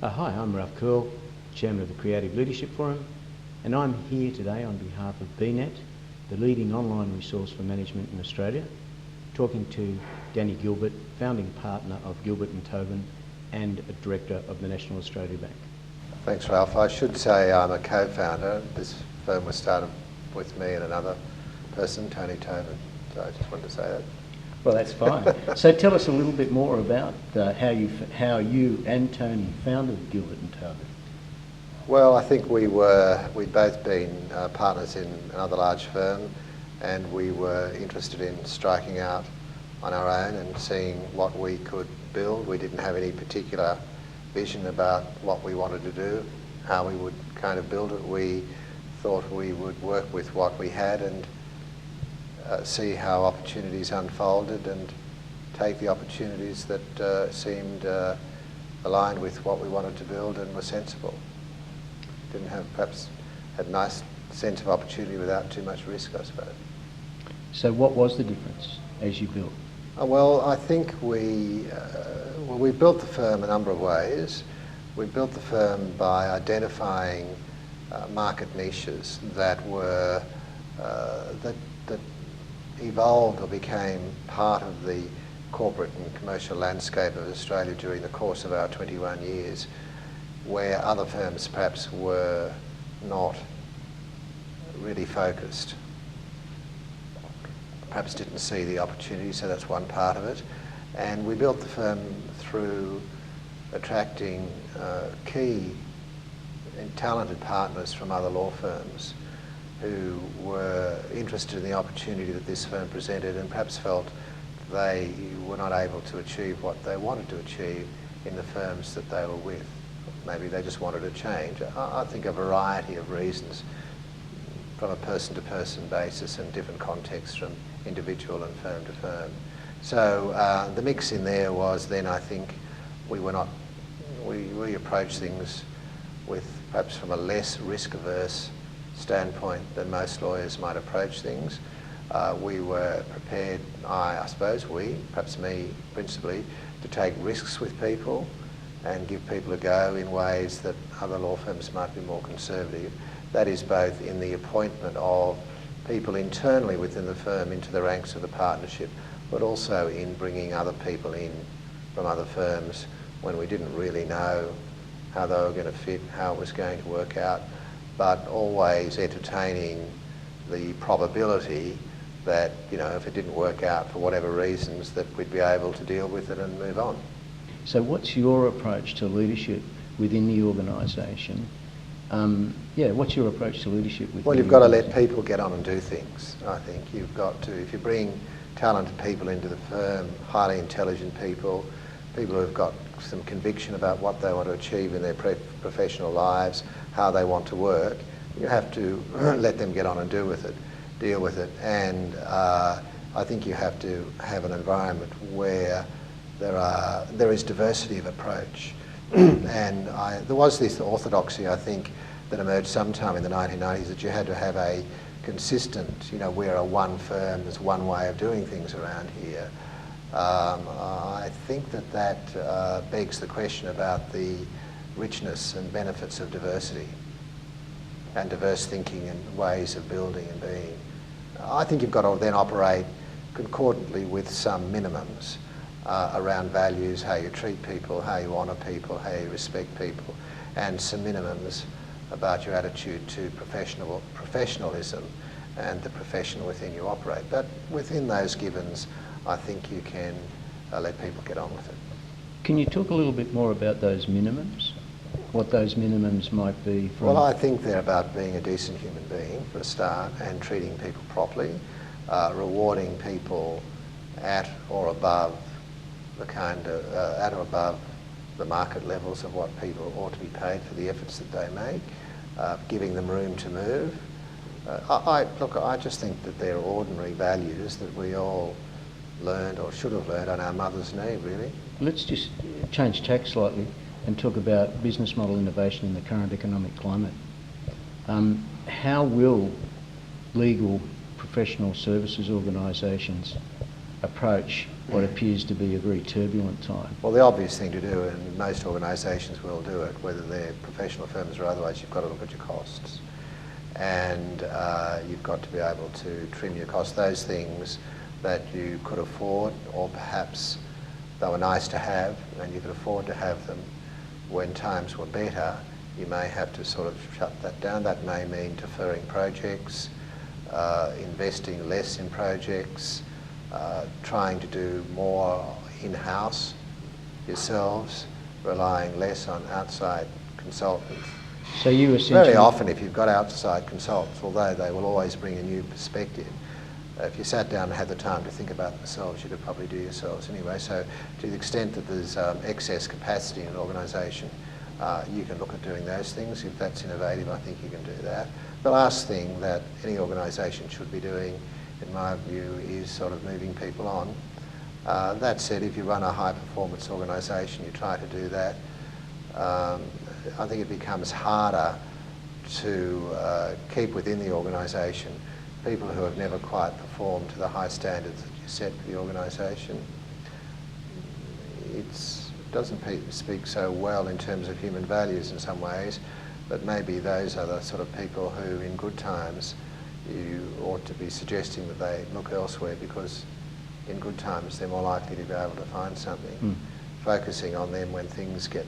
Hi, I'm Ralph Curl, Chairman of the Creative Leadership Forum, and I'm here today on behalf of BNet, the leading online resource for management in Australia, talking to Danny Gilbert, founding partner of Gilbert and Tobin and a director of the National Australia Bank. Thanks, Ralph. I should say I'm a co-founder. This firm was started with me and another person, Tony Tobin. So I just wanted to say that. Well, that's fine. So tell us a little bit more about how you and Tony founded Gilbert and Tobin. Well, I think we'd both been partners in another large firm, and we were interested in striking out on our own and seeing what we could build. We didn't have any particular vision about what we wanted to do, how we would kind of build it. We thought we would work with what we had and see how opportunities unfolded and take the opportunities that seemed aligned with what we wanted to build and were sensible. Didn't have, perhaps, had a nice sense of opportunity without too much risk, I suppose. So what was the difference as you built? Well, I think we built the firm a number of ways. We built the firm by identifying market niches that were that evolved or became part of the corporate and commercial landscape of Australia during the course of our 21 years, where other firms perhaps were not really focused. Perhaps didn't see the opportunity, so that's one part of it. And we built the firm through attracting key and talented partners from other law firms who were interested in the opportunity that this firm presented and perhaps felt they were not able to achieve what they wanted to achieve in the firms that they were with. Maybe they just wanted a change. I think a variety of reasons from a person-to-person basis and different contexts from individual and firm to firm. So the mix in there was then, I think, we approached things with perhaps from a less risk-averse standpoint than most lawyers might approach things. We were prepared, I suppose perhaps me principally, to take risks with people and give people a go in ways that other law firms might be more conservative. That is both in the appointment of people internally within the firm into the ranks of the partnership, but also in bringing other people in from other firms when we didn't really know how they were going to fit, how it was going to work out, but always entertaining the probability that, if it didn't work out for whatever reasons, that we'd be able to deal with it and move on. So what's your approach to leadership within the organisation? What's your approach to leadership within Well, you've got to let people get on and do things, I think. You've got to, if you bring talented people into the firm, highly intelligent people, people who've got some conviction about what they want to achieve in their professional lives, how they want to work, you have to let them get on and deal with it. And I think you have to have an environment where there is diversity of approach. And there was this orthodoxy, I think, that emerged sometime in the 1990s that you had to have a consistent, we're a one firm, there's one way of doing things around here. I think that begs the question about the richness and benefits of diversity and diverse thinking and ways of building and being. I think you've got to then operate concordantly with some minimums around values, how you treat people, how you honour people, how you respect people, and some minimums about your attitude to professionalism and the profession within you operate. But within those givens, I think you can let people get on with it. Can you talk a little bit more about those minimums? What those minimums might be? Well, I think they're about being a decent human being, for a start, and treating people properly, rewarding people at or above the market levels of what people ought to be paid for the efforts that they make, giving them room to move. I just think that they're ordinary values that we all learned or should have learned on our mother's knee, really. Let's just change tack slightly and talk about business model innovation in the current economic climate. How will legal professional services organisations approach what appears to be a very turbulent time? Well, the obvious thing to do, and most organisations will do it, whether they're professional firms or otherwise, you've got to look at your costs. And you've got to be able to trim your costs. Those things that you could afford, or perhaps they were nice to have and you could afford to have them when times were better, you may have to sort of shut that down. That may mean deferring projects, investing less in projects, trying to do more in-house yourselves, relying less on outside consultants. So you essentially... Very often, if you've got outside consultants, although they will always bring a new perspective, if you sat down and had the time to think about themselves, you could probably do yourselves anyway. So to the extent that there's excess capacity in an organisation, you can look at doing those things. If that's innovative, I think you can do that. The last thing that any organisation should be doing, in my view, is sort of moving people on. That said, if you run a high-performance organisation, you try to do that. I think it becomes harder to keep within the organisation people who have never quite performed to the high standards that you set for the organisation. It doesn't speak so well in terms of human values in some ways, but maybe those are the sort of people who, in good times, you ought to be suggesting that they look elsewhere, because in good times they're more likely to be able to find something. Focusing on them when things get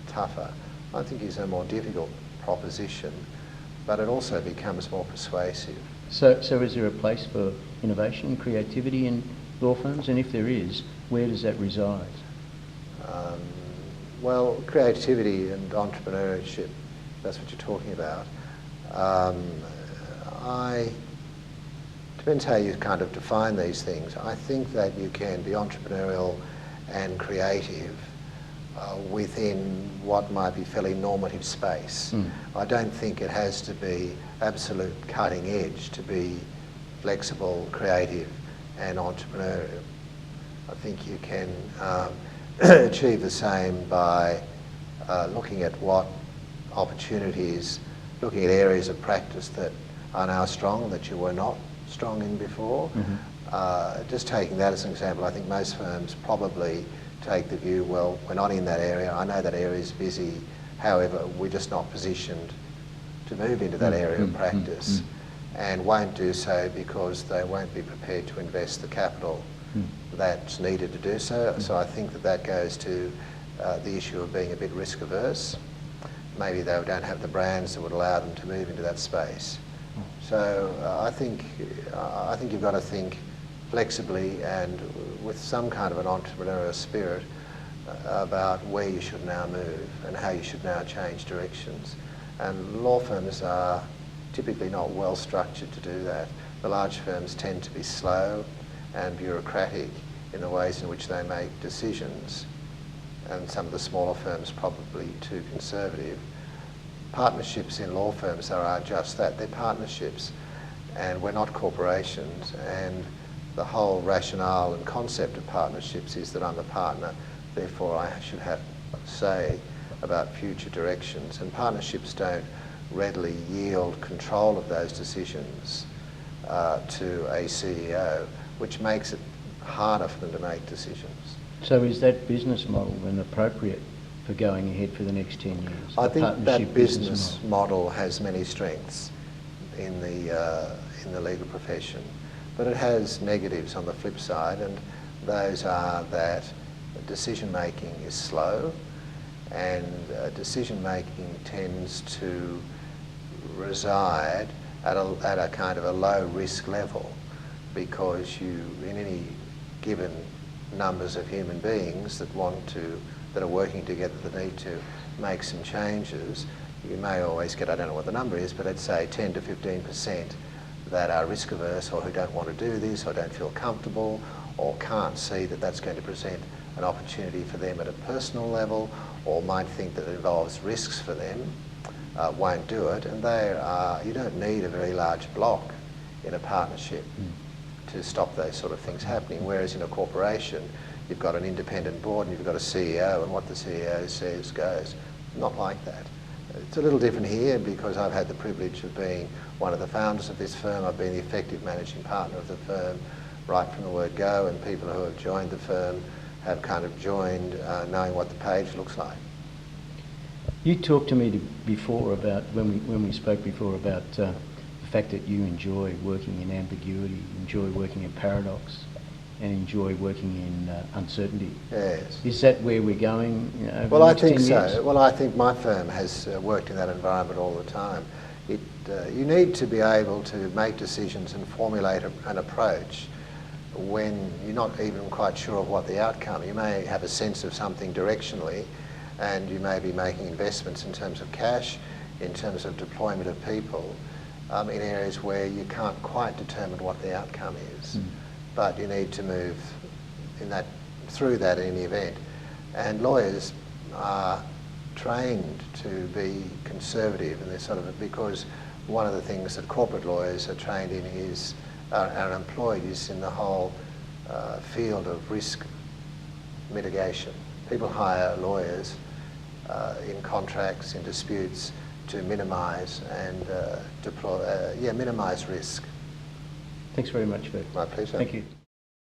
tougher, I think, is a more difficult proposition, but it also becomes more persuasive. So is there a place for innovation and creativity in law firms? And if there is, where does that reside? Well, creativity and entrepreneurship, that's what you're talking about. Depends how you kind of define these things. I think that you can be entrepreneurial and creative within what might be fairly normative space. I don't think it has to be absolute cutting edge to be flexible, creative and entrepreneurial. I think you can achieve the same by looking at what opportunities, looking at areas of practice that are now strong that you were not strong in before. Just taking that as an example, I think most firms probably take the view, well, we're not in that area, I know that area is busy, however, we're just not positioned to move into that area of practice, and won't do so because they won't be prepared to invest the capital that's needed to do so. So I think that that goes to the issue of being a bit risk averse. Maybe they don't have the brands that would allow them to move into that space. So I think you've got to think flexibly and with some kind of an entrepreneurial spirit about where you should now move and how you should now change directions. And law firms are typically not well structured to do that. The large firms tend to be slow and bureaucratic in the ways in which they make decisions, and some of the smaller firms probably too conservative. Partnerships in law firms are just that, they're partnerships, and we're not corporations, and the whole rationale and concept of partnerships is that I'm a partner, therefore I should have say about future directions, and partnerships don't readily yield control of those decisions to a CEO, which makes it harder for them to make decisions. So is that business model then appropriate for going ahead for the next 10 years? I think that business model has many strengths in the legal profession, but it has negatives on the flip side, and those are that decision making is slow, and decision making tends to reside at a kind of a low risk level, because you, in any given numbers of human beings that are working together that need to make some changes, you may always get, I don't know what the number is, but let's say 10 to 15% that are risk averse, or who don't want to do this, or don't feel comfortable, or can't see that that's going to present an opportunity for them at a personal level, or might think that it involves risks for them, won't do it. And you don't need a very large block in a partnership to stop those sort of things happening, whereas in a corporation you've got an independent board and you've got a CEO, and what the CEO says goes. Not like that. It's a little different here because I've had the privilege of being one of the founders of this firm. I've been the effective managing partner of the firm right from the word go, and people who have joined the firm have kind of joined knowing what the page looks like. You talked to me before about, when we spoke before, about the fact that you enjoy working in ambiguity, enjoy working in paradox, and enjoy working in uncertainty. Yes. Is that where we're going over Well, the I next 10 think years? so. Well, I think my firm has worked in that environment all the time. You need to be able to make decisions and formulate an approach when you're not even quite sure of what the outcome. You may have a sense of something directionally, and you may be making investments in terms of cash, in terms of deployment of people, in areas where you can't quite determine what the outcome is. But you need to move through that in any event. And lawyers are trained to be conservative, and they're sort of, because one of the things that corporate lawyers are trained in are employed is in the whole field of risk mitigation. People hire lawyers in contracts, in disputes, to minimise and minimise risk. Thanks very much, Bert. My pleasure. Thank you.